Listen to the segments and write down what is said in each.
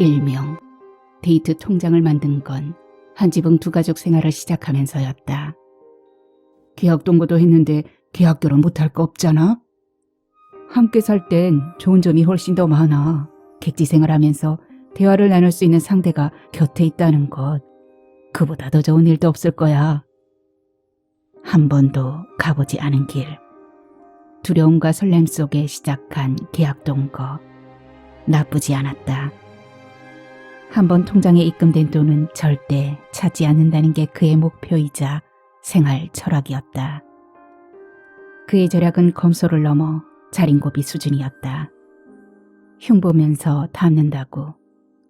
일명 데이트 통장을 만든 건 한 지붕 두 가족 생활을 시작하면서였다. 계약 동거도 했는데 계약 결혼 못할 거 없잖아? 함께 살 땐 좋은 점이 훨씬 더 많아. 객지 생활하면서 대화를 나눌 수 있는 상대가 곁에 있다는 것. 그보다 더 좋은 일도 없을 거야. 한 번도 가보지 않은 길. 두려움과 설렘 속에 시작한 계약 동거. 나쁘지 않았다. 한번 통장에 입금된 돈은 절대 찾지 않는다는 게 그의 목표이자 생활 철학이었다. 그의 절약은 검소를 넘어 자린고비 수준이었다. 흉보면서 닮는다고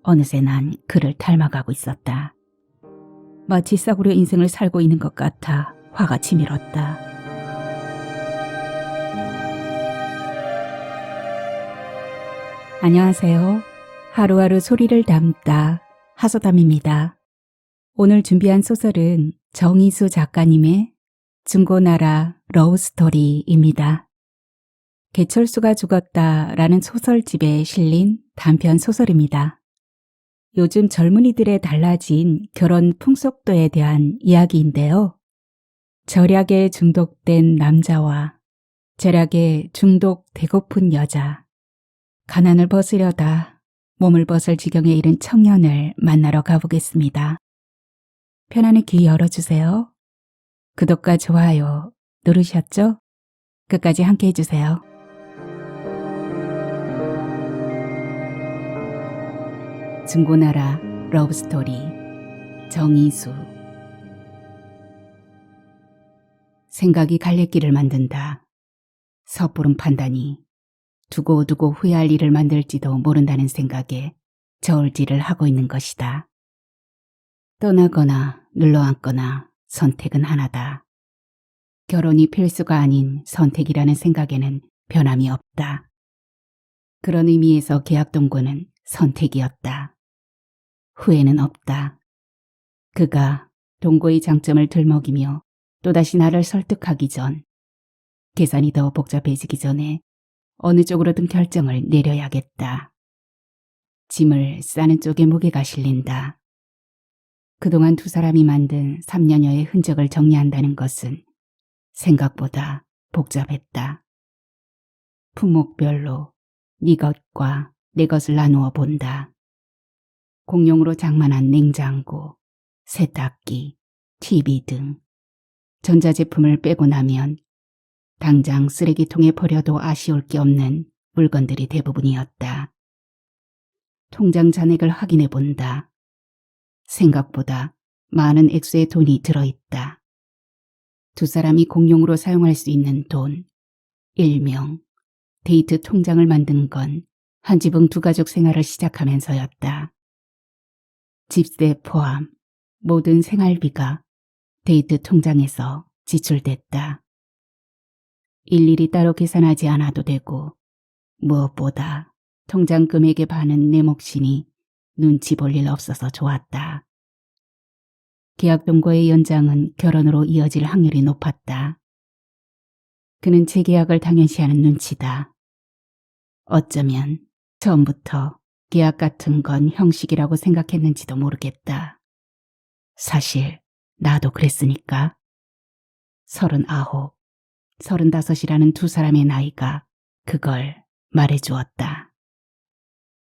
어느새 난 그를 닮아가고 있었다. 마치 싸구려 인생을 살고 있는 것 같아 화가 치밀었다. 안녕하세요. 하루하루 소리를 담다 하소담입니다. 오늘 준비한 소설은 정희수 작가님의 중고나라 러브스토리입니다. 개철수가 죽었다라는 소설집에 실린 단편 소설입니다. 요즘 젊은이들의 달라진 결혼 풍속도에 대한 이야기인데요. 절약에 중독된 남자와 절약에 중독되고픈 여자, 가난을 벗으려다 몸을 벗을 지경에 이른 청년을 만나러 가보겠습니다. 편안히 귀 열어주세요. 구독과 좋아요 누르셨죠? 끝까지 함께 해주세요. 중고나라 러브스토리 정희수. 생각이 갈래길을 만든다. 섣부른 판단이 두고두고 후회할 일을 만들지도 모른다는 생각에 저울질을 하고 있는 것이다. 떠나거나 눌러앉거나 선택은 하나다. 결혼이 필수가 아닌 선택이라는 생각에는 변함이 없다. 그런 의미에서 계약 동거는 선택이었다. 후회는 없다. 그가 동거의 장점을 들먹이며 또다시 나를 설득하기 전, 계산이 더 복잡해지기 전에 어느 쪽으로든 결정을 내려야겠다. 짐을 싸는 쪽에 무게가 실린다. 그동안 두 사람이 만든 3년여의 흔적을 정리한다는 것은 생각보다 복잡했다. 품목별로 네 것과 내 것을 나누어 본다. 공용으로 장만한 냉장고, 세탁기, TV 등 전자제품을 빼고 나면 당장 쓰레기통에 버려도 아쉬울 게 없는 물건들이 대부분이었다. 통장 잔액을 확인해 본다. 생각보다 많은 액수의 돈이 들어있다. 두 사람이 공용으로 사용할 수 있는 돈, 일명 데이트 통장을 만든 건 한 지붕 두 가족 생활을 시작하면서였다. 집세 포함 모든 생활비가 데이트 통장에서 지출됐다. 일일이 따로 계산하지 않아도 되고 무엇보다 통장 금액의 반은 내 몫이니 눈치 볼 일 없어서 좋았다. 계약 동거의 연장은 결혼으로 이어질 확률이 높았다. 그는 재계약을 당연시하는 눈치다. 어쩌면 처음부터 계약 같은 건 형식이라고 생각했는지도 모르겠다. 사실 나도 그랬으니까. 39, 35이라는 두 사람의 나이가 그걸 말해주었다.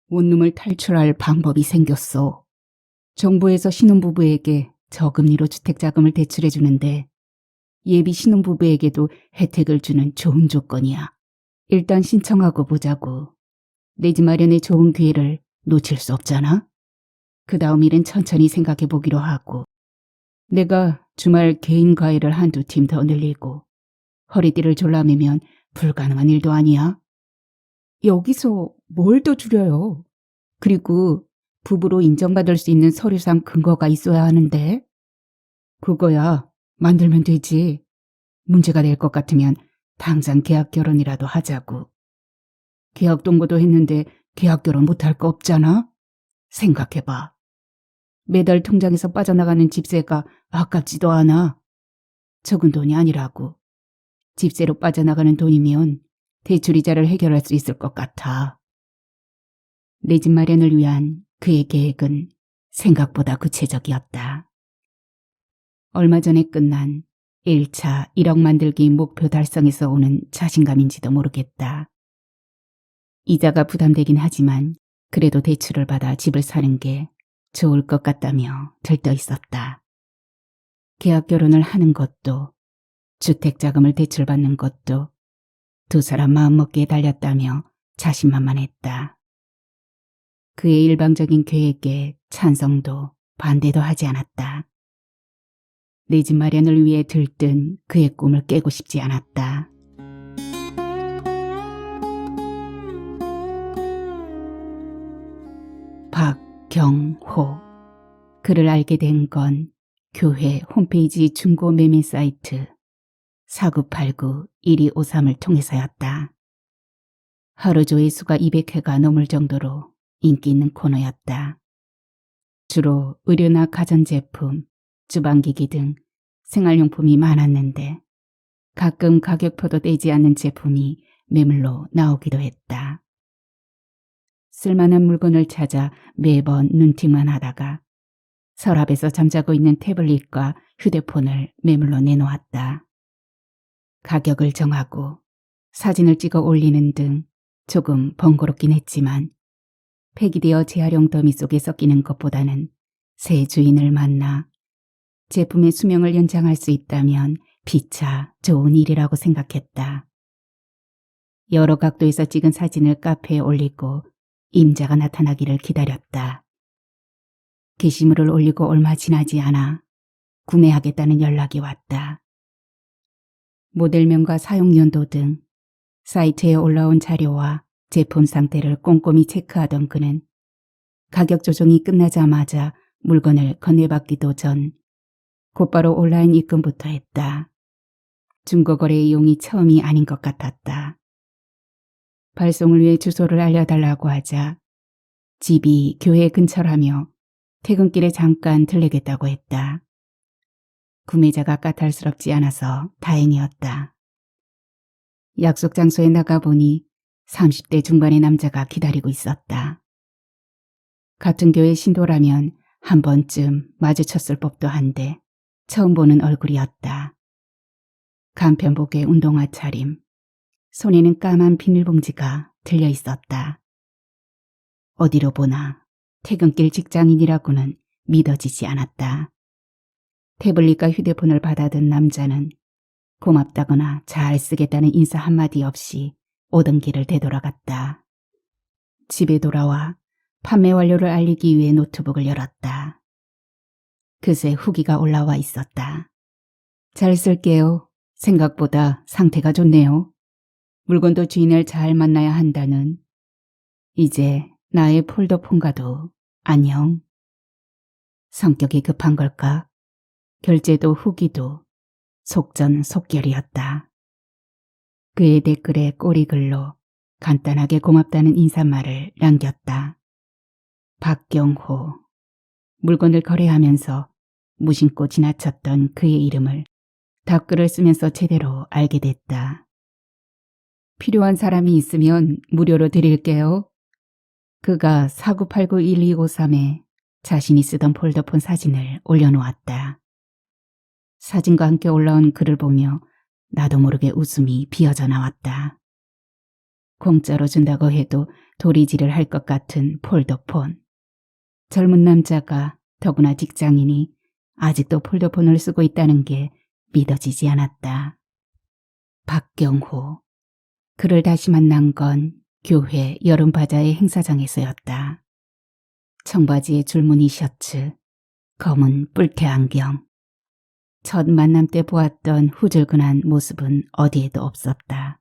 원룸을 탈출할 방법이 생겼어. 정부에서 신혼부부에게 저금리로 주택자금을 대출해주는데 예비 신혼부부에게도 혜택을 주는 좋은 조건이야. 일단 신청하고 보자고. 내 집 마련의 좋은 기회를 놓칠 수 없잖아. 그 다음 일은 천천히 생각해 보기로 하고. 내가 주말 개인 과외를 한두 팀 더 늘리고 허리띠를 졸라매면 불가능한 일도 아니야. 여기서 뭘 더 줄여요? 그리고 부부로 인정받을 수 있는 서류상 근거가 있어야 하는데. 그거야 만들면 되지. 문제가 될 것 같으면 당장 계약 결혼이라도 하자고. 계약 동거도 했는데 계약 결혼 못할 거 없잖아. 생각해봐. 매달 통장에서 빠져나가는 집세가 아깝지도 않아. 적은 돈이 아니라고. 집세로 빠져나가는 돈이면 대출이자를 해결할 수 있을 것 같아. 내 집 마련을 위한 그의 계획은 생각보다 구체적이었다. 얼마 전에 끝난 1차 1억 만들기 목표 달성에서 오는 자신감인지도 모르겠다. 이자가 부담되긴 하지만 그래도 대출을 받아 집을 사는 게 좋을 것 같다며 들떠 있었다. 계약 결혼을 하는 것도 주택자금을 대출받는 것도 두 사람 마음먹기에 달렸다며 자신만만했다. 그의 일방적인 계획에 찬성도 반대도 하지 않았다. 내 집 마련을 위해 들뜬 그의 꿈을 깨고 싶지 않았다. 박경호. 그를 알게 된 건 교회 홈페이지 중고 매매 사이트 4989-1253을 통해서였다. 하루 조회수가 200회가 넘을 정도로 인기 있는 코너였다. 주로 의류나 가전제품, 주방기기 등 생활용품이 많았는데 가끔 가격표도 떼지 않는 제품이 매물로 나오기도 했다. 쓸만한 물건을 찾아 매번 눈팅만 하다가 서랍에서 잠자고 있는 태블릿과 휴대폰을 매물로 내놓았다. 가격을 정하고 사진을 찍어 올리는 등 조금 번거롭긴 했지만 폐기되어 재활용 더미 속에 섞이는 것보다는 새 주인을 만나 제품의 수명을 연장할 수 있다면 피차 좋은 일이라고 생각했다. 여러 각도에서 찍은 사진을 카페에 올리고 임자가 나타나기를 기다렸다. 게시물을 올리고 얼마 지나지 않아 구매하겠다는 연락이 왔다. 모델명과 사용연도 등 사이트에 올라온 자료와 제품 상태를 꼼꼼히 체크하던 그는 가격 조정이 끝나자마자 물건을 건네받기도 전 곧바로 온라인 입금부터 했다. 중고거래 이용이 처음이 아닌 것 같았다. 발송을 위해 주소를 알려달라고 하자 집이 교회 근처라며 퇴근길에 잠깐 들르겠다고 했다. 구매자가 까탈스럽지 않아서 다행이었다. 약속 장소에 나가보니 30대 중반의 남자가 기다리고 있었다. 같은 교회 신도라면 한 번쯤 마주쳤을 법도 한데 처음 보는 얼굴이었다. 간편복에 운동화 차림, 손에는 까만 비닐봉지가 들려 있었다. 어디로 보나 퇴근길 직장인이라고는 믿어지지 않았다. 태블릿과 휴대폰을 받아든 남자는 고맙다거나 잘 쓰겠다는 인사 한마디 없이 오던 길을 되돌아갔다. 집에 돌아와 판매 완료를 알리기 위해 노트북을 열었다. 그새 후기가 올라와 있었다. 잘 쓸게요. 생각보다 상태가 좋네요. 물건도 주인을 잘 만나야 한다는. 이제 나의 폴더폰과도 안녕. 성격이 급한 걸까? 결제도 후기도 속전속결이었다. 그의 댓글에 꼬리글로 간단하게 고맙다는 인사말을 남겼다. 박경호. 물건을 거래하면서 무심코 지나쳤던 그의 이름을 답글을 쓰면서 제대로 알게 됐다. 필요한 사람이 있으면 무료로 드릴게요. 그가 4989-1253에 자신이 쓰던 폴더폰 사진을 올려놓았다. 사진과 함께 올라온 글을 보며 나도 모르게 웃음이 비어져 나왔다. 공짜로 준다고 해도 도리지를 할 것 같은 폴더폰. 젊은 남자가 더구나 직장인이 아직도 폴더폰을 쓰고 있다는 게 믿어지지 않았다. 박경호. 그를 다시 만난 건 교회 여름바자회 행사장에서였다. 청바지에 줄무늬 셔츠, 검은 뿔테 안경. 첫 만남 때 보았던 후줄근한 모습은 어디에도 없었다.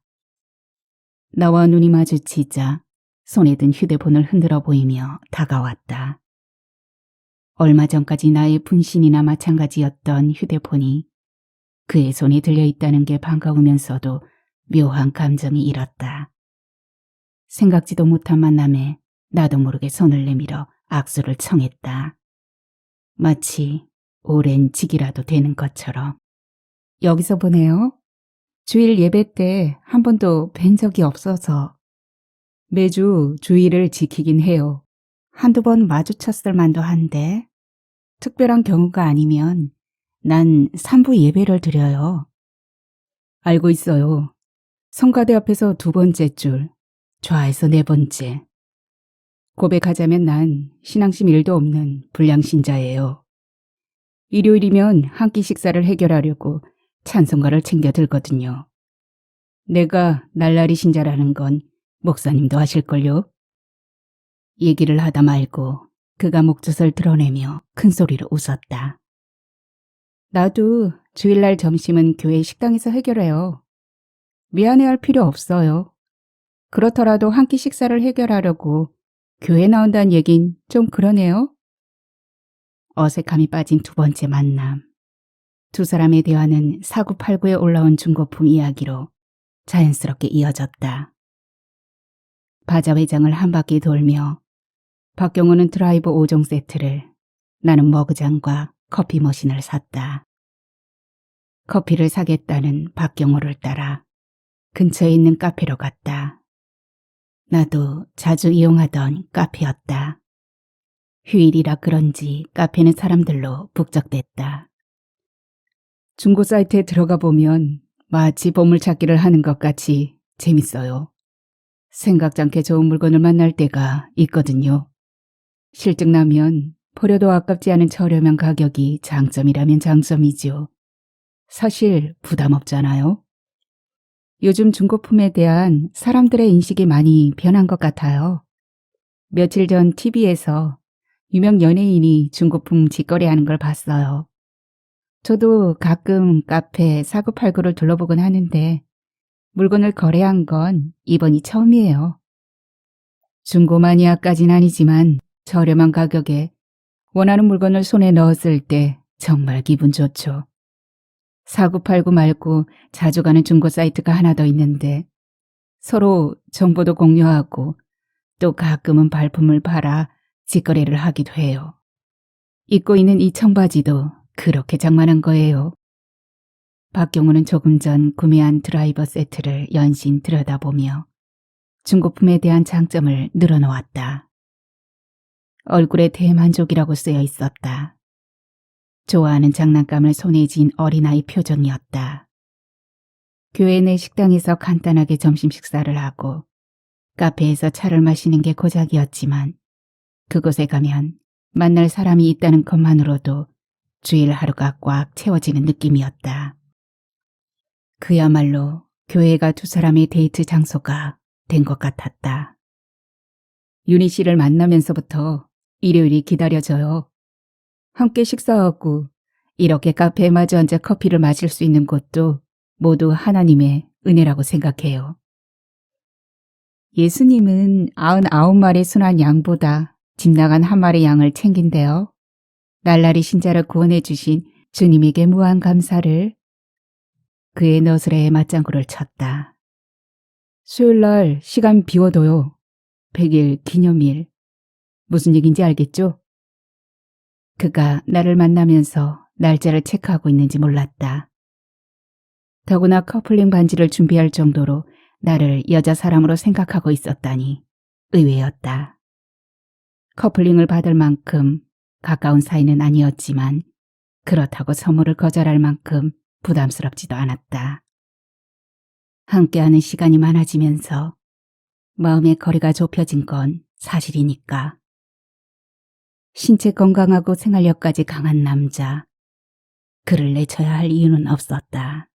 나와 눈이 마주치자 손에 든 휴대폰을 흔들어 보이며 다가왔다. 얼마 전까지 나의 분신이나 마찬가지였던 휴대폰이 그의 손에 들려있다는 게 반가우면서도 묘한 감정이 일었다. 생각지도 못한 만남에 나도 모르게 손을 내밀어 악수를 청했다. 마치 오랜 직이라도 되는 것처럼. 여기서 보네요. 주일 예배 때 한 번도 뵌 적이 없어서 매주 주일을 지키긴 해요. 한두 번 마주쳤을 만도 한데 특별한 경우가 아니면 난 산부 예배를 드려요. 알고 있어요. 성가대 앞에서 두 번째 줄, 좌에서 네 번째. 고백하자면 난 신앙심 1도 없는 불량신자예요. 일요일이면 한 끼 식사를 해결하려고 찬송가를 챙겨 들거든요. 내가 날라리 신자라는 건 목사님도 아실걸요? 얘기를 하다 말고 그가 목젖을 드러내며 큰 소리로 웃었다. 나도 주일날 점심은 교회 식당에서 해결해요. 미안해할 필요 없어요. 그렇더라도 한 끼 식사를 해결하려고 교회 나온다는 얘긴 좀 그러네요. 어색함이 빠진 두 번째 만남. 두 사람의 대화는 사구팔구에 올라온 중고품 이야기로 자연스럽게 이어졌다. 바자 회장을 한 바퀴 돌며 박경호는 드라이버 5종 세트를, 나는 머그잔과 커피 머신을 샀다. 커피를 사겠다는 박경호를 따라 근처에 있는 카페로 갔다. 나도 자주 이용하던 카페였다. 휴일이라 그런지 카페는 사람들로 북적댔다. 중고 사이트에 들어가 보면 마치 보물찾기를 하는 것 같이 재밌어요. 생각지 않게 좋은 물건을 만날 때가 있거든요. 실증 나면 버려도 아깝지 않은 저렴한 가격이 장점이라면 장점이죠. 사실 부담 없잖아요. 요즘 중고품에 대한 사람들의 인식이 많이 변한 것 같아요. 며칠 전 TV에서 유명 연예인이 중고품 직거래하는 걸 봤어요. 저도 가끔 카페 사구팔구를 둘러보곤 하는데 물건을 거래한 건 이번이 처음이에요. 중고 마니아까진 아니지만 저렴한 가격에 원하는 물건을 손에 넣었을 때 정말 기분 좋죠. 사구팔구 말고 자주 가는 중고 사이트가 하나 더 있는데 서로 정보도 공유하고 또 가끔은 발품을 팔아 직거래를 하기도 해요. 입고 있는 이 청바지도 그렇게 장만한 거예요. 박경호는 조금 전 구매한 드라이버 세트를 연신 들여다보며 중고품에 대한 장점을 늘어놓았다. 얼굴에 대만족이라고 쓰여 있었다. 좋아하는 장난감을 손에 쥔 어린아이 표정이었다. 교회 내 식당에서 간단하게 점심 식사를 하고 카페에서 차를 마시는 게 고작이었지만 그곳에 가면 만날 사람이 있다는 것만으로도 주일 하루가 꽉 채워지는 느낌이었다. 그야말로 교회가 두 사람의 데이트 장소가 된 것 같았다. 윤희 씨를 만나면서부터 일요일이 기다려져요. 함께 식사하고 이렇게 카페에 마주 앉아 커피를 마실 수 있는 곳도 모두 하나님의 은혜라고 생각해요. 예수님은 99마리 순한 양보다 집 나간 한 마리 양을 챙긴대요. 날라리 신자를 구원해 주신 주님에게 무한 감사를. 그의 너스레에 맞장구를 쳤다. 수요일날 시간 비워둬요. 100일 기념일. 무슨 얘기인지 알겠죠? 그가 나를 만나면서 날짜를 체크하고 있는지 몰랐다. 더구나 커플링 반지를 준비할 정도로 나를 여자 사람으로 생각하고 있었다니 의외였다. 커플링을 받을 만큼 가까운 사이는 아니었지만 그렇다고 선물을 거절할 만큼 부담스럽지도 않았다. 함께하는 시간이 많아지면서 마음의 거리가 좁혀진 건 사실이니까. 신체 건강하고 생활력까지 강한 남자. 그를 내쳐야 할 이유는 없었다.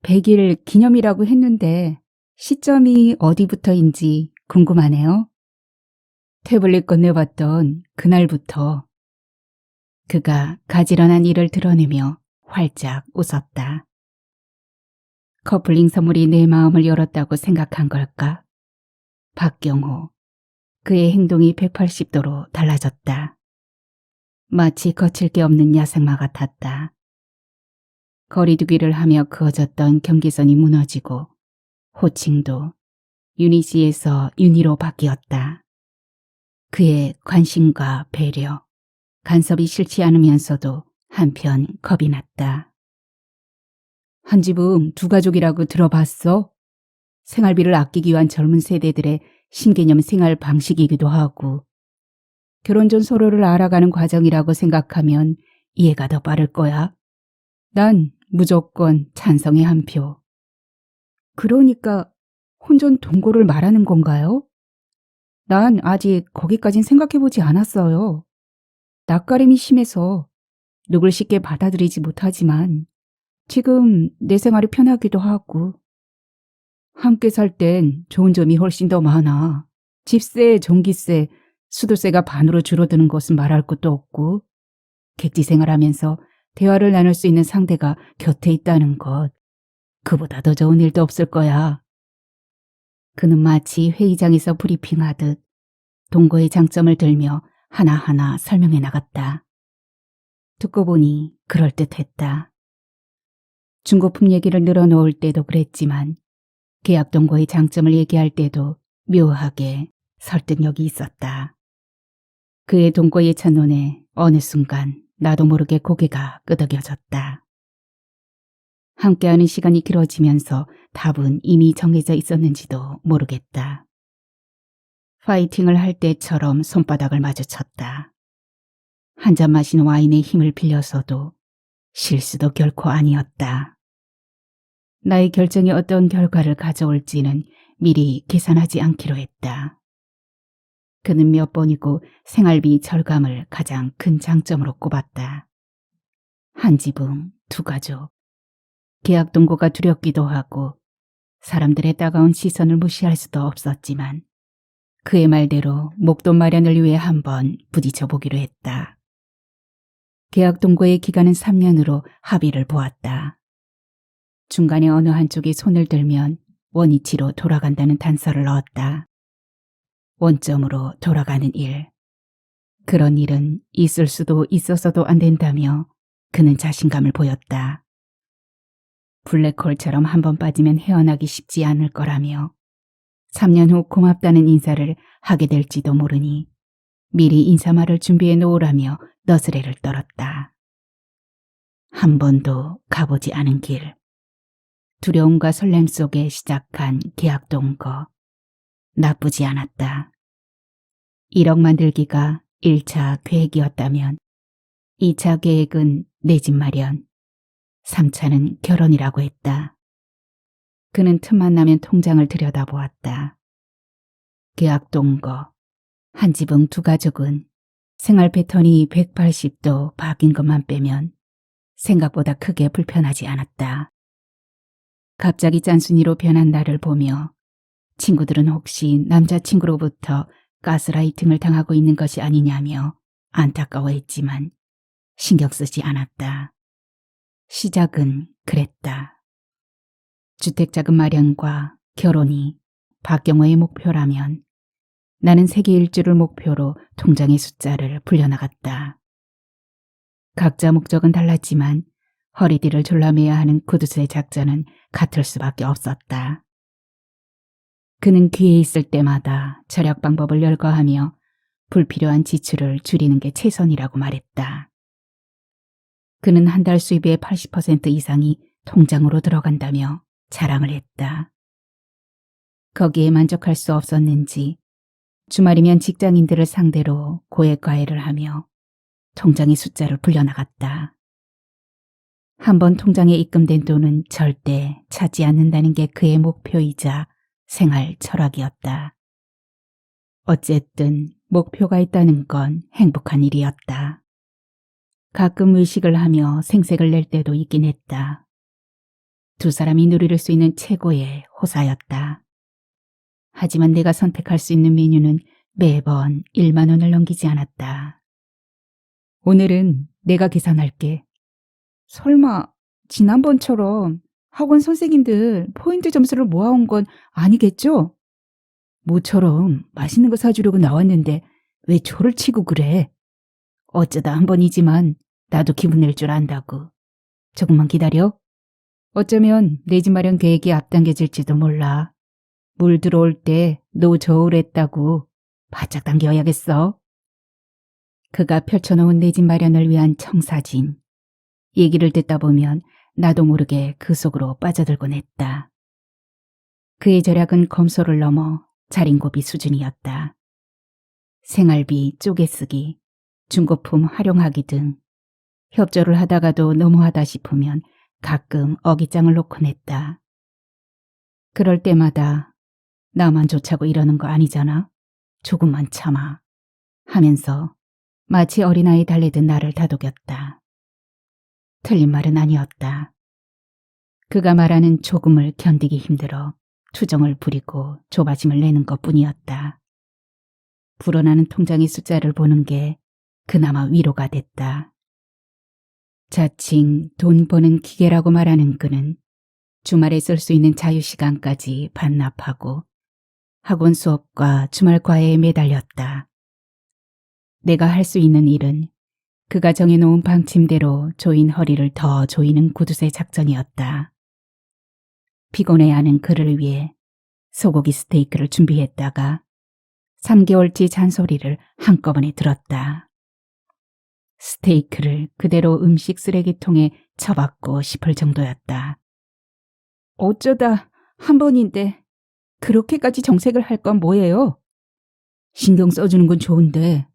100일 기념이라고 했는데 시점이 어디부터인지 궁금하네요. 태블릿 건네봤던 그날부터. 그가 가지런한 일을 드러내며 활짝 웃었다. 커플링 선물이 내 마음을 열었다고 생각한 걸까? 박경호. 그의 행동이 180도로 달라졌다. 마치 거칠 게 없는 야생마 같았다. 거리두기를 하며 그어졌던 경계선이 무너지고 호칭도 유니씨에서 윤희로 바뀌었다. 그의 관심과 배려, 간섭이 싫지 않으면서도 한편 겁이 났다. 한 지붕 두 가족이라고 들어봤어? 생활비를 아끼기 위한 젊은 세대들의 신개념 생활 방식이기도 하고 결혼 전 서로를 알아가는 과정이라고 생각하면 이해가 더 빠를 거야. 난 무조건 찬성의 한 표. 그러니까 혼전 동거를 말하는 건가요? 난 아직 거기까진 생각해보지 않았어요. 낯가림이 심해서 누굴 쉽게 받아들이지 못하지만 지금 내 생활이 편하기도 하고 함께 살 땐 좋은 점이 훨씬 더 많아. 집세, 전기세, 수도세가 반으로 줄어드는 것은 말할 것도 없고 객지 생활하면서 대화를 나눌 수 있는 상대가 곁에 있다는 것. 그보다 더 좋은 일도 없을 거야. 그는 마치 회의장에서 브리핑하듯 동거의 장점을 들며 하나하나 설명해 나갔다. 듣고 보니 그럴듯했다. 중고품 얘기를 늘어놓을 때도 그랬지만 계약 동거의 장점을 얘기할 때도 묘하게 설득력이 있었다. 그의 동거 예찬론에 어느 순간 나도 모르게 고개가 끄덕여졌다. 함께하는 시간이 길어지면서 답은 이미 정해져 있었는지도 모르겠다. 파이팅을 할 때처럼 손바닥을 마주쳤다. 한 잔 마신 와인의 힘을 빌려서도 실수도 결코 아니었다. 나의 결정이 어떤 결과를 가져올지는 미리 계산하지 않기로 했다. 그는 몇 번이고 생활비 절감을 가장 큰 장점으로 꼽았다. 한 지붕, 두 가족. 계약 동거가 두렵기도 하고 사람들의 따가운 시선을 무시할 수도 없었지만 그의 말대로 목돈 마련을 위해 한번 부딪혀 보기로 했다. 계약 동거의 기간은 3년으로 합의를 보았다. 중간에 어느 한쪽이 손을 들면 원위치로 돌아간다는 단서를 넣었다. 원점으로 돌아가는 일. 그런 일은 있을 수도 있어서도 안 된다며 그는 자신감을 보였다. 블랙홀처럼 한번 빠지면 헤어나기 쉽지 않을 거라며 3년 후 고맙다는 인사를 하게 될지도 모르니 미리 인사말을 준비해 놓으라며 너스레를 떨었다. 한 번도 가보지 않은 길. 두려움과 설렘 속에 시작한 계약 동거. 나쁘지 않았다. 1억 만들기가 1차 계획이었다면 2차 계획은 내 집 마련, 3차는 결혼이라고 했다. 그는 틈만 나면 통장을 들여다보았다. 계약 동거, 한 지붕 두 가족은 생활 패턴이 180도 바뀐 것만 빼면 생각보다 크게 불편하지 않았다. 갑자기 짠순이로 변한 나를 보며 친구들은 혹시 남자친구로부터 가스라이팅을 당하고 있는 것이 아니냐며 안타까워했지만 신경 쓰지 않았다. 시작은 그랬다. 주택자금 마련과 결혼이 박경호의 목표라면 나는 세계 일주를 목표로 통장의 숫자를 불려나갔다. 각자 목적은 달랐지만 허리띠를 졸라매야 하는 구두쇠 작전은 같을 수밖에 없었다. 그는 귀에 있을 때마다 절약 방법을 열거하며 불필요한 지출을 줄이는 게 최선이라고 말했다. 그는 한 달 수입의 80% 이상이 통장으로 들어간다며 자랑을 했다. 거기에 만족할 수 없었는지 주말이면 직장인들을 상대로 고액 과외를 하며 통장의 숫자를 불려나갔다. 한번 통장에 입금된 돈은 절대 차지 않는다는 게 그의 목표이자 생활 철학이었다. 어쨌든 목표가 있다는 건 행복한 일이었다. 가끔 의식을 하며 생색을 낼 때도 있긴 했다. 두 사람이 누릴 수 있는 최고의 호사였다. 하지만 내가 선택할 수 있는 메뉴는 매번 1만 원을 넘기지 않았다. 오늘은 내가 계산할게. 설마 지난번처럼 학원 선생님들 포인트 점수를 모아온 건 아니겠죠? 모처럼 맛있는 거 사주려고 나왔는데 왜 조를 치고 그래? 어쩌다 한 번이지만 나도 기분 낼 줄 안다고. 조금만 기다려. 어쩌면 내 집 마련 계획이 앞당겨질지도 몰라. 물 들어올 때 노 저울했다고 바짝 당겨야겠어. 그가 펼쳐놓은 내 집 마련을 위한 청사진. 얘기를 듣다 보면 나도 모르게 그 속으로 빠져들곤 했다. 그의 절약은 검소를 넘어 자린고비 수준이었다. 생활비 쪼개쓰기, 중고품 활용하기 등 협조를 하다가도 너무하다 싶으면 가끔 어깃장을 놓곤 했다. 그럴 때마다 나만 좋자고 이러는 거 아니잖아. 조금만 참아 하면서 마치 어린아이 달래듯 나를 다독였다. 틀린 말은 아니었다. 그가 말하는 조금을 견디기 힘들어 투정을 부리고 조바심을 내는 것뿐이었다. 불어나는 통장의 숫자를 보는 게 그나마 위로가 됐다. 자칭 돈 버는 기계라고 말하는 그는 주말에 쓸 수 있는 자유시간까지 반납하고 학원 수업과 주말 과외에 매달렸다. 내가 할 수 있는 일은 그가 정해놓은 방침대로 조인 허리를 더 조이는 구두쇠 작전이었다. 피곤해하는 그를 위해 소고기 스테이크를 준비했다가 3개월치 잔소리를 한꺼번에 들었다. 스테이크를 그대로 음식 쓰레기통에 처박고 싶을 정도였다. 어쩌다 한 번인데 그렇게까지 정색을 할 건 뭐예요? 신경 써주는 건 좋은데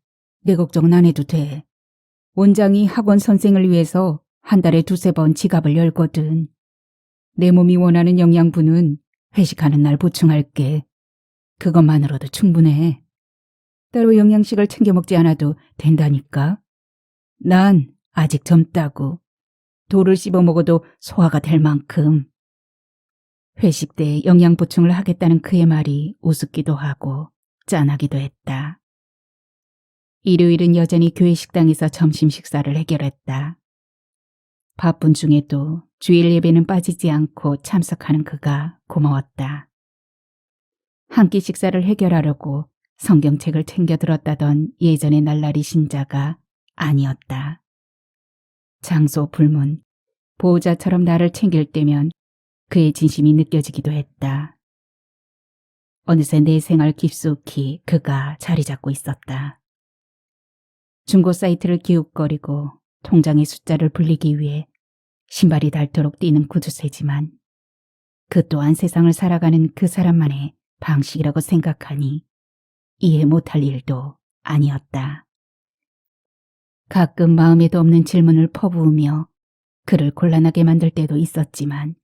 내 걱정은 안 해도 돼. 원장이 학원 선생을 위해서 한 달에 2-3번 지갑을 열거든. 내 몸이 원하는 영양분은 회식하는 날 보충할게. 그것만으로도 충분해. 따로 영양식을 챙겨 먹지 않아도 된다니까. 난 아직 젊다고. 돌을 씹어 먹어도 소화가 될 만큼. 회식 때 영양 보충을 하겠다는 그의 말이 우습기도 하고 짠하기도 했다. 일요일은 여전히 교회 식당에서 점심 식사를 해결했다. 바쁜 중에도 주일 예배는 빠지지 않고 참석하는 그가 고마웠다. 한 끼 식사를 해결하려고 성경책을 챙겨 들었다던 예전의 날라리 신자가 아니었다. 장소 불문, 보호자처럼 나를 챙길 때면 그의 진심이 느껴지기도 했다. 어느새 내 생활 깊숙이 그가 자리 잡고 있었다. 중고 사이트를 기웃거리고 통장의 숫자를 불리기 위해 신발이 닳도록 뛰는 구두쇠지만 그 또한 세상을 살아가는 그 사람만의 방식이라고 생각하니 이해 못할 일도 아니었다. 가끔 마음에도 없는 질문을 퍼부으며 그를 곤란하게 만들 때도 있었지만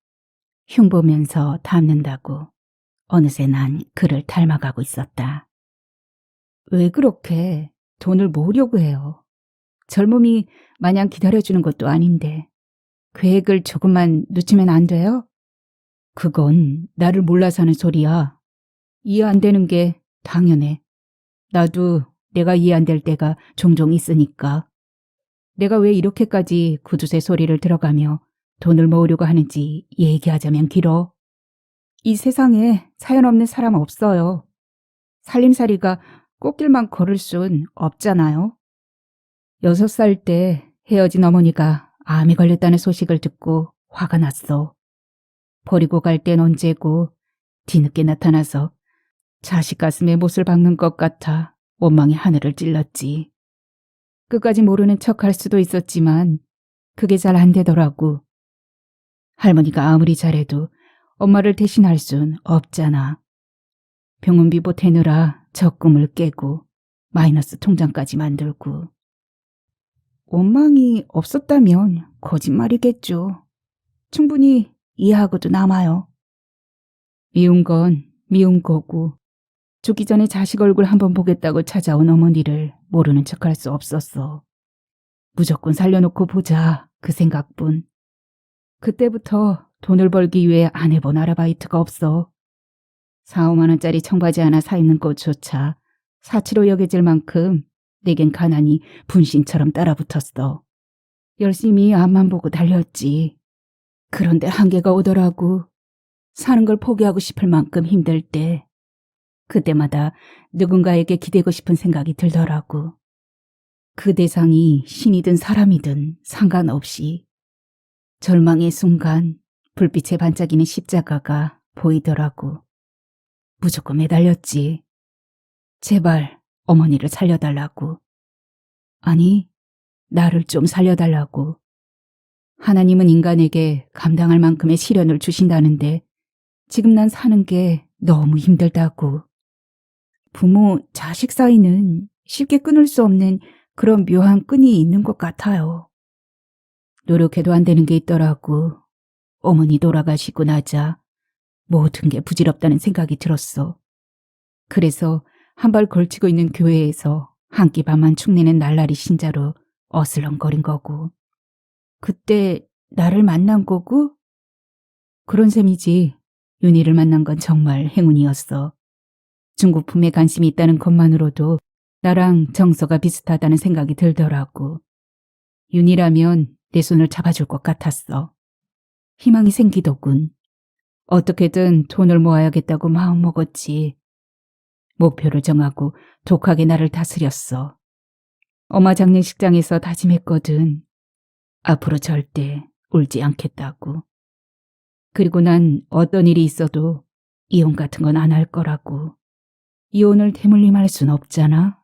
흉보면서 담는다고 어느새 난 그를 닮아가고 있었다. 왜 그렇게 돈을 모으려고 해요? 젊음이 마냥 기다려주는 것도 아닌데 계획을 조금만 늦추면 안 돼요? 그건 나를 몰라서 하는 소리야. 이해 안 되는 게 당연해. 나도 내가 이해 안 될 때가 종종 있으니까. 내가 왜 이렇게까지 구두쇠 소리를 들어가며 돈을 모으려고 하는지 얘기하자면 길어. 이 세상에 사연 없는 사람 없어요. 살림살이가 꽃길만 걸을 순 없잖아요. 6살 때 헤어진 어머니가 암에 걸렸다는 소식을 듣고 화가 났어. 버리고 갈 땐 언제고 뒤늦게 나타나서 자식 가슴에 못을 박는 것 같아 원망의 하늘을 찔렀지. 끝까지 모르는 척할 수도 있었지만 그게 잘 안 되더라고. 할머니가 아무리 잘해도 엄마를 대신할 순 없잖아. 병원비 보태느라 적금을 깨고 마이너스 통장까지 만들고. 원망이 없었다면 거짓말이겠죠. 충분히 이해하고도 남아요. 미운 건 미운 거고 죽기 전에 자식 얼굴 한번 보겠다고 찾아온 어머니를 모르는 척할 수 없었어. 무조건 살려놓고 보자 그 생각뿐. 그때부터 돈을 벌기 위해 안 해본 아르바이트가 없어. 4-5만 원짜리 청바지 하나 사 입는 것조차 사치로 여겨질 만큼 내겐 가난이 분신처럼 따라붙었어. 열심히 앞만 보고 달렸지. 그런데 한계가 오더라고. 사는 걸 포기하고 싶을 만큼 힘들 때. 그때마다 누군가에게 기대고 싶은 생각이 들더라고. 그 대상이 신이든 사람이든 상관없이 절망의 순간 불빛에 반짝이는 십자가가 보이더라고. 무조건 매달렸지. 제발 어머니를 살려달라고. 아니, 나를 좀 살려달라고. 하나님은 인간에게 감당할 만큼의 시련을 주신다는데 지금 난 사는 게 너무 힘들다고. 부모, 자식 사이는 쉽게 끊을 수 없는 그런 묘한 끈이 있는 것 같아요. 노력해도 안 되는 게 있더라고. 어머니 돌아가시고 나자 모든 게 부질없다는 생각이 들었어. 그래서 한 발 걸치고 있는 교회에서 한 끼 밥만 축내는 날라리 신자로 어슬렁거린 거고. 그때 나를 만난 거고? 그런 셈이지. 윤희를 만난 건 정말 행운이었어. 중고품에 관심이 있다는 것만으로도 나랑 정서가 비슷하다는 생각이 들더라고. 윤희라면 내 손을 잡아줄 것 같았어. 희망이 생기더군. 어떻게든 돈을 모아야겠다고 마음먹었지. 목표를 정하고 독하게 나를 다스렸어. 엄마 장례식장에서 다짐했거든. 앞으로 절대 울지 않겠다고. 그리고 난 어떤 일이 있어도 이혼 같은 건 안 할 거라고. 이혼을 대물림할 순 없잖아.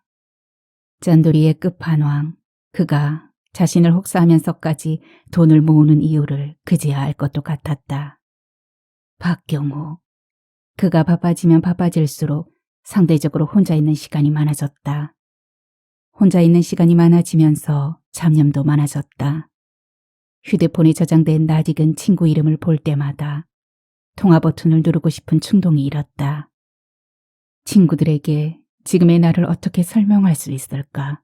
짠돌이의 끝판왕. 그가 자신을 혹사하면서까지 돈을 모으는 이유를 그제야 알 것도 같았다. 박경호. 그가 바빠지면 바빠질수록 상대적으로 혼자 있는 시간이 많아졌다. 혼자 있는 시간이 많아지면서 잡념도 많아졌다. 휴대폰에 저장된 낯익은 친구 이름을 볼 때마다 통화 버튼을 누르고 싶은 충동이 일었다. 친구들에게 지금의 나를 어떻게 설명할 수 있을까?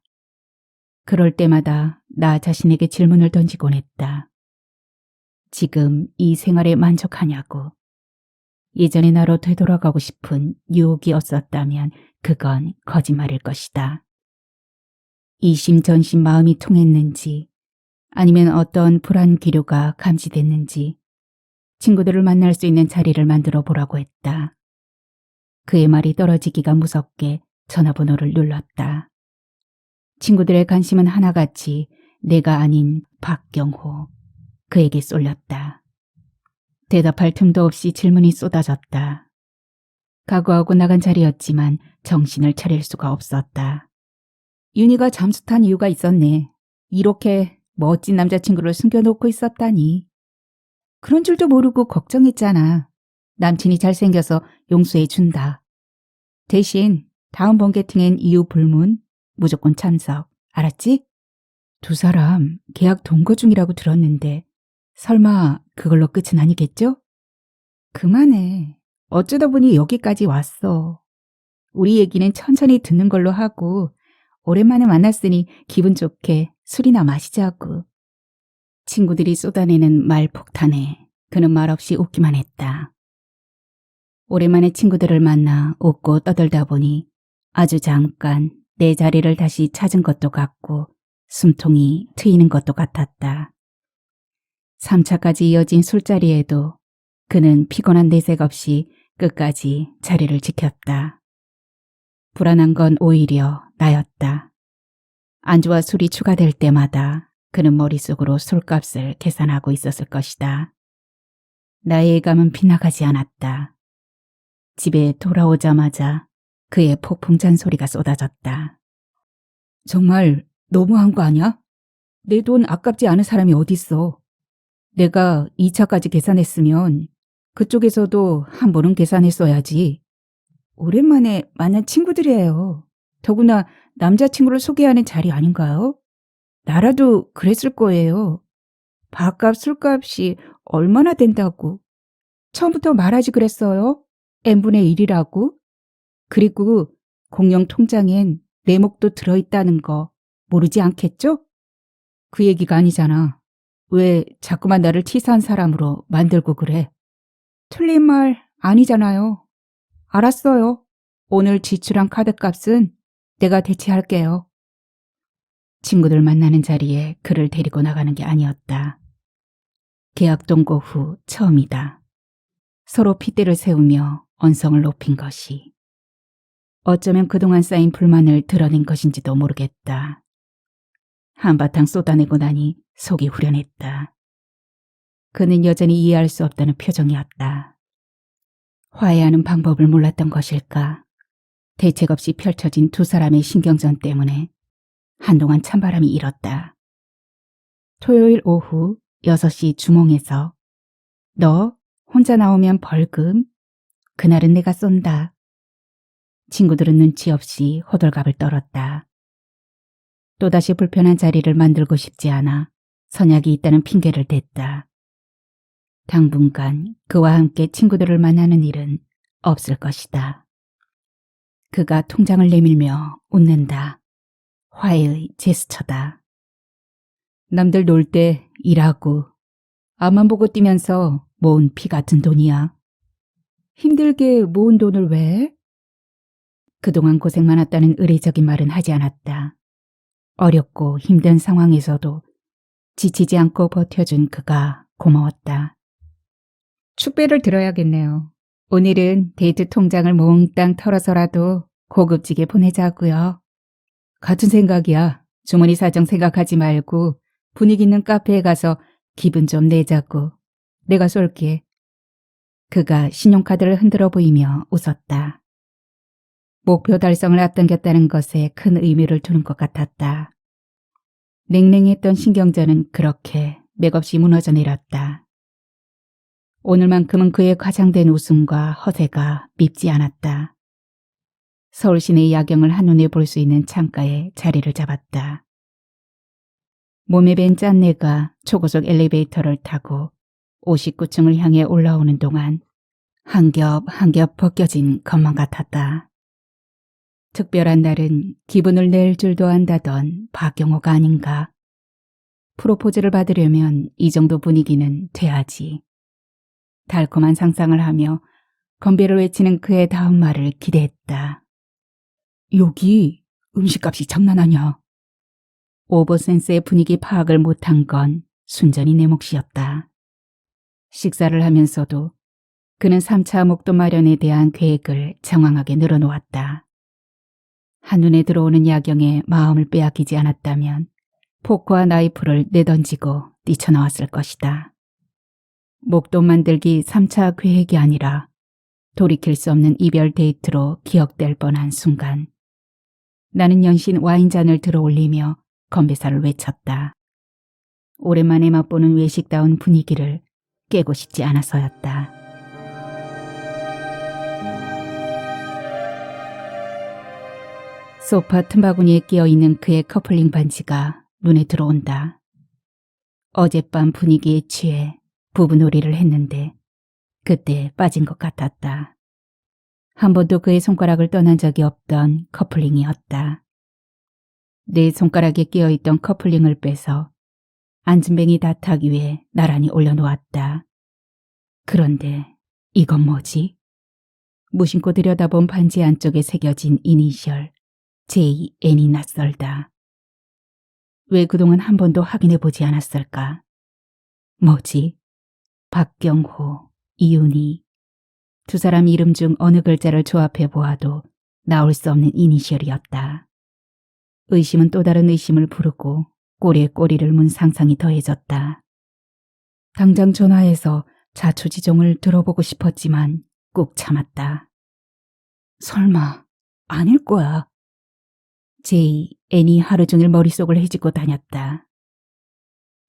그럴 때마다 나 자신에게 질문을 던지곤 했다. 지금 이 생활에 만족하냐고. 예전의 나로 되돌아가고 싶은 유혹이 없었다면 그건 거짓말일 것이다. 이심전심 마음이 통했는지 아니면 어떤 불안 기류가 감지됐는지 친구들을 만날 수 있는 자리를 만들어 보라고 했다. 그의 말이 떨어지기가 무섭게 전화번호를 눌렀다. 친구들의 관심은 하나같이 내가 아닌 박경호. 그에게 쏠렸다. 대답할 틈도 없이 질문이 쏟아졌다. 각오하고 나간 자리였지만 정신을 차릴 수가 없었다. 윤희가 잠수 탄 이유가 있었네. 이렇게 멋진 남자친구를 숨겨놓고 있었다니. 그런 줄도 모르고 걱정했잖아. 남친이 잘생겨서 용서해준다. 대신 다음 번개팅엔 이유 불문, 무조건 참석. 알았지? 두 사람 계약 동거 중이라고 들었는데 설마 그걸로 끝은 아니겠죠? 그만해. 어쩌다 보니 여기까지 왔어. 우리 얘기는 천천히 듣는 걸로 하고 오랜만에 만났으니 기분 좋게 술이나 마시자고. 친구들이 쏟아내는 말폭탄에 그는 말없이 웃기만 했다. 오랜만에 친구들을 만나 웃고 떠들다 보니 아주 잠깐 내 자리를 다시 찾은 것도 같고 숨통이 트이는 것도 같았다. 3차까지 이어진 술자리에도 그는 피곤한 내색 없이 끝까지 자리를 지켰다. 불안한 건 오히려 나였다. 안주와 술이 추가될 때마다 그는 머릿속으로 술값을 계산하고 있었을 것이다. 나의 예감은 빗나가지 않았다. 집에 돌아오자마자 그의 폭풍 잔소리가 쏟아졌다. 정말 너무한 거 아니야? 내 돈 아깝지 않은 사람이 어딨어. 내가 2차까지 계산했으면 그쪽에서도 한 번은 계산했어야지. 오랜만에 만난 친구들이에요. 더구나 남자친구를 소개하는 자리 아닌가요? 나라도 그랬을 거예요. 밥값, 술값이 얼마나 된다고. 처음부터 말하지 그랬어요. n분의 1이라고. 그리고 공영 통장엔 내 목도 들어있다는 거 모르지 않겠죠? 그 얘기가 아니잖아. 왜 자꾸만 나를 치사한 사람으로 만들고 그래? 틀린 말 아니잖아요. 알았어요. 오늘 지출한 카드값은 내가 대체할게요. 친구들 만나는 자리에 그를 데리고 나가는 게 아니었다. 계약 동거 후 처음이다. 서로 핏대를 세우며 언성을 높인 것이. 어쩌면 그동안 쌓인 불만을 드러낸 것인지도 모르겠다. 한바탕 쏟아내고 나니 속이 후련했다. 그는 여전히 이해할 수 없다는 표정이었다. 화해하는 방법을 몰랐던 것일까? 대책 없이 펼쳐진 두 사람의 신경전 때문에 한동안 찬바람이 일었다. 토요일 오후 6시 주몽에서 너 혼자 나오면 벌금. 그날은 내가 쏜다. 친구들은 눈치 없이 호들갑을 떨었다. 또다시 불편한 자리를 만들고 싶지 않아 선약이 있다는 핑계를 댔다. 당분간 그와 함께 친구들을 만나는 일은 없을 것이다. 그가 통장을 내밀며 웃는다. 화해의 제스처다. 남들 놀 때 일하고 앞만 보고 뛰면서 모은 피 같은 돈이야. 힘들게 모은 돈을 왜? 그동안 고생 많았다는 의례적인 말은 하지 않았다. 어렵고 힘든 상황에서도 지치지 않고 버텨준 그가 고마웠다. 축배를 들어야겠네요. 오늘은 데이트 통장을 몽땅 털어서라도 고급지게 보내자고요. 같은 생각이야. 주머니 사정 생각하지 말고 분위기 있는 카페에 가서 기분 좀 내자고. 내가 쏠게. 그가 신용카드를 흔들어 보이며 웃었다. 목표 달성을 앞당겼다는 것에 큰 의미를 두는 것 같았다. 냉랭했던 신경전은 그렇게 맥없이 무너져 내렸다. 오늘만큼은 그의 과장된 웃음과 허세가 밉지 않았다. 서울 시내의 야경을 한눈에 볼 수 있는 창가에 자리를 잡았다. 몸에 밴 짠내가 초고속 엘리베이터를 타고 59층을 향해 올라오는 동안 한 겹 한 겹 벗겨진 것만 같았다. 특별한 날은 기분을 낼 줄도 안다던 박경호가 아닌가. 프로포즈를 받으려면 이 정도 분위기는 돼야지. 달콤한 상상을 하며 건배를 외치는 그의 다음 말을 기대했다. 여기 음식값이 장난 아니야. 오버센스의 분위기 파악을 못한 건 순전히 내 몫이었다. 식사를 하면서도 그는 3차 목돈 마련에 대한 계획을 장황하게 늘어놓았다. 한눈에 들어오는 야경에 마음을 빼앗기지 않았다면 포크와 나이프를 내던지고 뛰쳐나왔을 것이다. 목돈 만들기 3차 계획이 아니라 돌이킬 수 없는 이별 데이트로 기억될 뻔한 순간 나는 연신 와인잔을 들어 올리며 건배사를 외쳤다. 오랜만에 맛보는 외식다운 분위기를 깨고 싶지 않아서였다. 소파 틈바구니에 끼어있는 그의 커플링 반지가 눈에 들어온다. 어젯밤 분위기에 취해 부부놀이를 했는데 그때 빠진 것 같았다. 한 번도 그의 손가락을 떠난 적이 없던 커플링이었다. 내 손가락에 끼어있던 커플링을 빼서 안진뱅이 다탁 위에 나란히 올려놓았다. 그런데 이건 뭐지? 무심코 들여다본 반지 안쪽에 새겨진 이니셜 JN이 낯설다. 왜 그동안 한 번도 확인해보지 않았을까? 뭐지? 박경호, 이윤희. 두 사람 이름 중 어느 글자를 조합해 보아도 나올 수 없는 이니셜이었다. 의심은 또 다른 의심을 부르고 꼬리에 꼬리를 문 상상이 더해졌다. 당장 전화해서 자초지종을 들어보고 싶었지만 꾹 참았다. 설마 아닐 거야. JN이 하루 종일 머릿속을 헤집고 다녔다.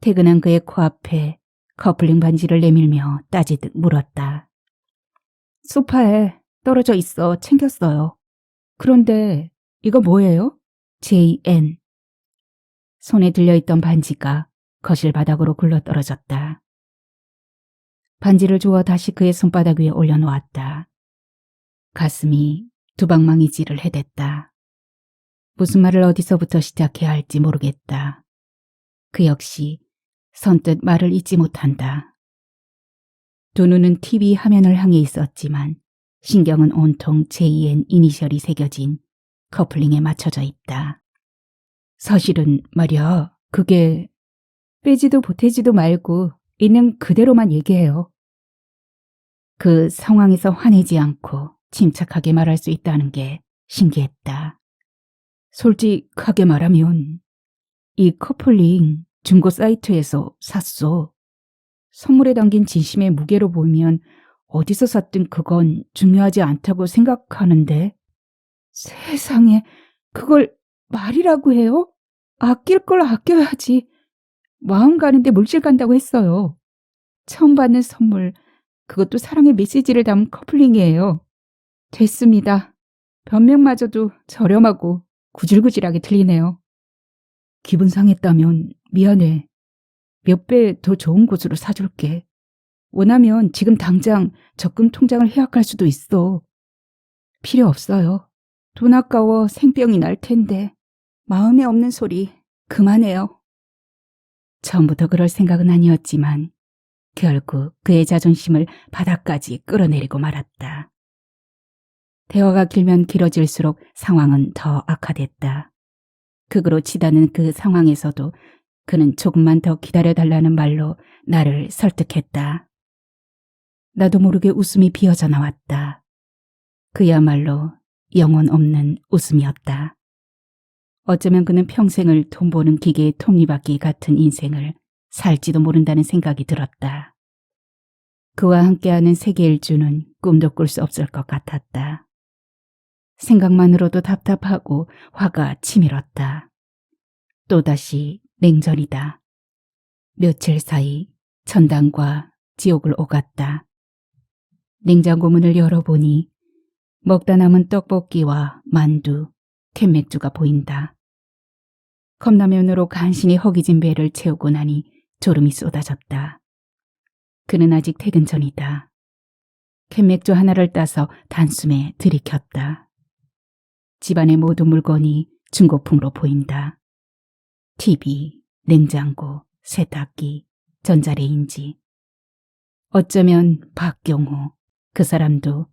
퇴근한 그의 코앞에 커플링 반지를 내밀며 따지듯 물었다. 소파에 떨어져 있어 챙겼어요. 그런데 이거 뭐예요? JN. 손에 들려있던 반지가 거실 바닥으로 굴러떨어졌다. 반지를 주워 다시 그의 손바닥 위에 올려놓았다. 가슴이 두방망이질을 해댔다. 무슨 말을 어디서부터 시작해야 할지 모르겠다. 그 역시 선뜻 말을 잇지 못한다. 두 눈은 TV 화면을 향해 있었지만 신경은 온통 JN 이니셜이 새겨진 커플링에 맞춰져 있다. 사실은 말이야, 그게 빼지도 보태지도 말고 있는 그대로만 얘기해요. 그 상황에서 화내지 않고 침착하게 말할 수 있다는 게 신기했다. 솔직하게 말하면 이 커플링 중고 사이트에서 샀어. 선물에 담긴 진심의 무게로 보면 어디서 샀든 그건 중요하지 않다고 생각하는데 세상에 그걸 말이라고 해요? 아낄 걸 아껴야지. 마음 가는데 물질 간다고 했어요. 처음 받는 선물, 그것도 사랑의 메시지를 담은 커플링이에요. 됐습니다. 변명마저도 저렴하고 구질구질하게 들리네요. 기분 상했다면 미안해. 몇 배 더 좋은 곳으로 사줄게. 원하면 지금 당장 적금 통장을 해약할 수도 있어. 필요 없어요. 돈 아까워 생병이 날 텐데. 마음에 없는 소리 그만해요. 처음부터 그럴 생각은 아니었지만 결국 그의 자존심을 바닥까지 끌어내리고 말았다. 대화가 길면 길어질수록 상황은 더 악화됐다. 극으로 치닫는 그 상황에서도 그는 조금만 더 기다려달라는 말로 나를 설득했다. 나도 모르게 웃음이 비어져 나왔다. 그야말로 영혼 없는 웃음이었다. 어쩌면 그는 평생을 돈 버는 기계의 톱니바퀴 같은 인생을 살지도 모른다는 생각이 들었다. 그와 함께하는 세계 일주는 꿈도 꿀 수 없을 것 같았다. 생각만으로도 답답하고 화가 치밀었다. 또다시 냉전이다. 며칠 사이 천당과 지옥을 오갔다. 냉장고 문을 열어보니 먹다 남은 떡볶이와 만두, 캔맥주가 보인다. 컵라면으로 간신히 허기진 배를 채우고 나니 졸음이 쏟아졌다. 그는 아직 퇴근 전이다. 캔맥주 하나를 따서 단숨에 들이켰다. 집안의 모든 물건이 중고품으로 보인다. TV, 냉장고, 세탁기, 전자레인지. 어쩌면 박경호, 그 사람도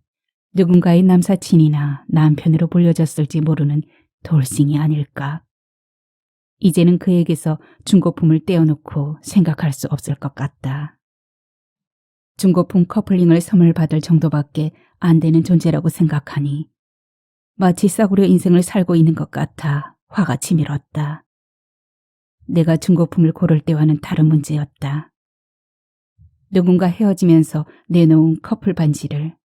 누군가의 남사친이나 남편으로 불려졌을지 모르는 돌싱이 아닐까. 이제는 그에게서 중고품을 떼어놓고 생각할 수 없을 것 같다. 중고품 커플링을 선물 받을 정도밖에 안 되는 존재라고 생각하니 마치 싸구려 인생을 살고 있는 것 같아 화가 치밀었다. 내가 중고품을 고를 때와는 다른 문제였다. 누군가 헤어지면서 내놓은 커플 반지를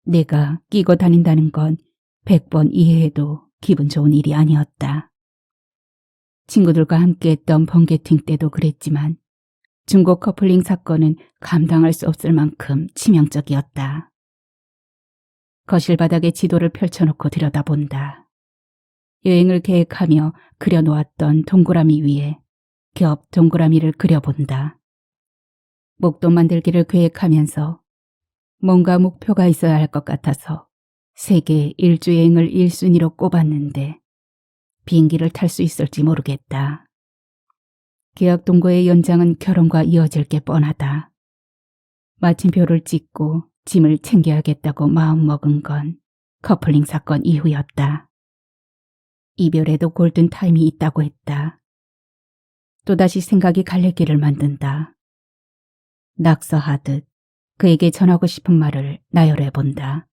내가 끼고 다닌다는 건 100번 이해해도 기분 좋은 일이 아니었다. 친구들과 함께했던 번개팅 때도 그랬지만 중고 커플링 사건은 감당할 수 없을 만큼 치명적이었다. 거실 바닥에 지도를 펼쳐놓고 들여다본다. 여행을 계획하며 그려놓았던 동그라미 위에 겹 동그라미를 그려본다. 목돈 만들기를 계획하면서 뭔가 목표가 있어야 할 것 같아서 세계 일주여행을 1순위로 꼽았는데 비행기를 탈 수 있을지 모르겠다. 계약 동거의 연장은 결혼과 이어질 게 뻔하다. 마침표를 찍고 짐을 챙겨야겠다고 마음먹은 건 커플링 사건 이후였다. 이별에도 골든타임이 있다고 했다. 또다시 생각이 갈래길을 만든다. 낙서하듯 그에게 전하고 싶은 말을 나열해본다.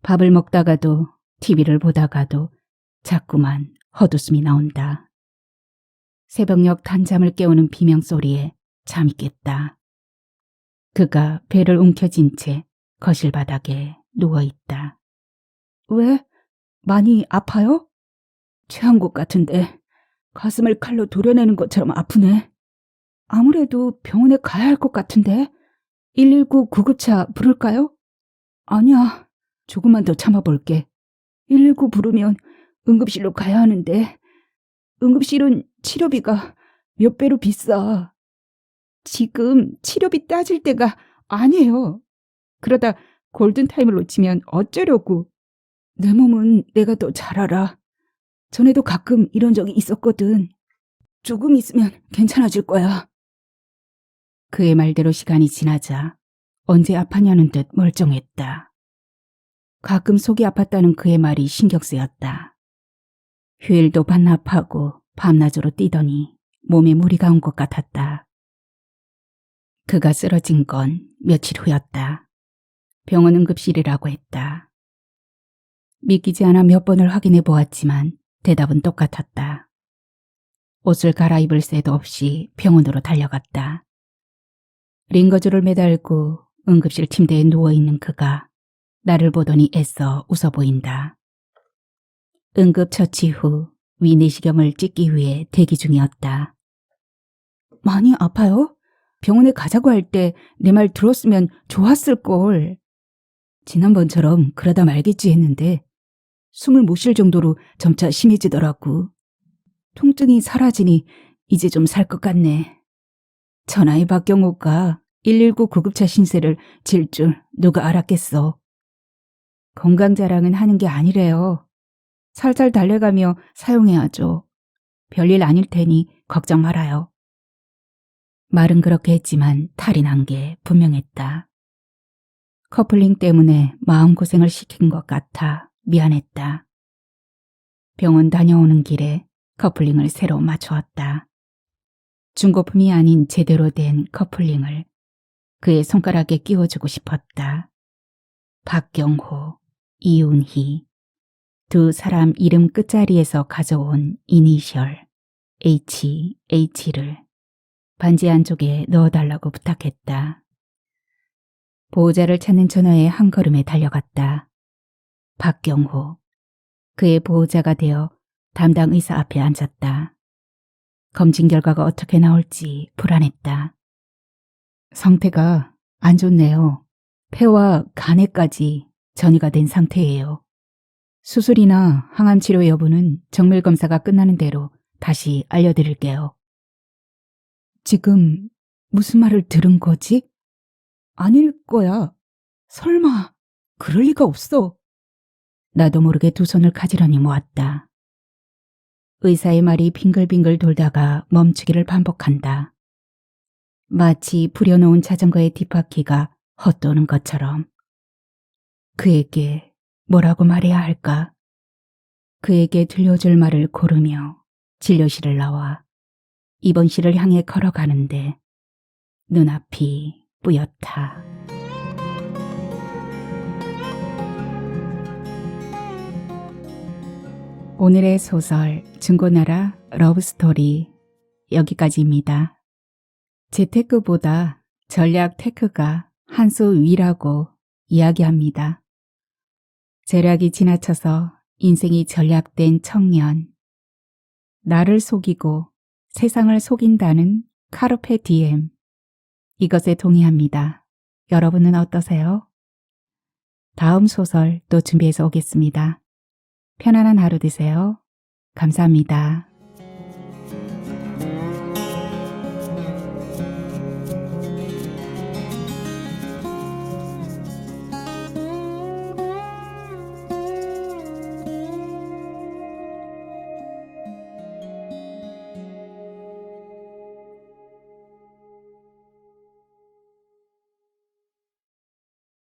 밥을 먹다가도 TV를 보다가도 자꾸만 헛웃음이 나온다. 새벽녘 단잠을 깨우는 비명소리에 잠이 깼다. 그가 배를 움켜쥔 채 거실 바닥에 누워있다. 왜? 많이 아파요? 체한 것 같은데 가슴을 칼로 도려내는 것처럼 아프네. 아무래도 병원에 가야 할 것 같은데 119 구급차 부를까요? 아니야, 조금만 더 참아볼게. 119 부르면 응급실로 가야 하는데 응급실은 치료비가 몇 배로 비싸. 지금 치료비 따질 때가 아니에요. 그러다 골든타임을 놓치면 어쩌려고. 내 몸은 내가 더 잘 알아. 전에도 가끔 이런 적이 있었거든. 조금 있으면 괜찮아질 거야. 그의 말대로 시간이 지나자 언제 아팠냐는 듯 멀쩡했다. 가끔 속이 아팠다는 그의 말이 신경 쓰였다. 휴일도 반납하고 밤낮으로 뛰더니 몸에 무리가 온 것 같았다. 그가 쓰러진 건 며칠 후였다. 병원 응급실이라고 했다. 믿기지 않아 몇 번을 확인해 보았지만 대답은 똑같았다. 옷을 갈아입을 새도 없이 병원으로 달려갔다. 링거줄을 매달고 응급실 침대에 누워있는 그가 나를 보더니 애써 웃어 보인다. 응급처치 후 위 내시경을 찍기 위해 대기 중이었다. 많이 아파요? 병원에 가자고 할 때 내 말 들었으면 좋았을걸. 지난번처럼 그러다 말겠지 했는데 숨을 못 쉴 정도로 점차 심해지더라고. 통증이 사라지니 이제 좀 살 것 같네. 천하의 박경호가 119 구급차 신세를 질 줄 누가 알았겠어. 건강 자랑은 하는 게 아니래요. 살살 달래가며 사용해야죠. 별일 아닐 테니 걱정 말아요. 말은 그렇게 했지만 탈이 난 게 분명했다. 커플링 때문에 마음고생을 시킨 것 같아 미안했다. 병원 다녀오는 길에 커플링을 새로 맞추었다. 중고품이 아닌 제대로 된 커플링을 그의 손가락에 끼워주고 싶었다. 박경호, 이운희, 두 사람 이름 끝자리에서 가져온 이니셜 HH를 반지 안쪽에 넣어달라고 부탁했다. 보호자를 찾는 전화에 한 걸음에 달려갔다. 박경호, 그의 보호자가 되어 담당 의사 앞에 앉았다. 검진 결과가 어떻게 나올지 불안했다. 상태가 안 좋네요. 폐와 간에까지 전이가 된 상태예요. 수술이나 항암 치료 여부는 정밀 검사가 끝나는 대로 다시 알려드릴게요. 지금 무슨 말을 들은 거지? 아닐 거야. 설마 그럴 리가 없어. 나도 모르게 두 손을 가지런히 모았다. 의사의 말이 빙글빙글 돌다가 멈추기를 반복한다. 마치 부려놓은 자전거의 뒷바퀴가 헛도는 것처럼. 그에게 뭐라고 말해야 할까? 그에게 들려줄 말을 고르며 진료실을 나와 입원실을 향해 걸어가는데 눈앞이 뿌옇다. 오늘의 소설 중고나라 러브스토리 여기까지입니다. 재테크보다 전략 테크가 한 수 위라고 이야기합니다. 재력이 지나쳐서 인생이 전략된 청년. 나를 속이고 세상을 속인다는 카르페 디엠. 이것에 동의합니다. 여러분은 어떠세요? 다음 소설 또 준비해서 오겠습니다. 편안한 하루 되세요. 감사합니다.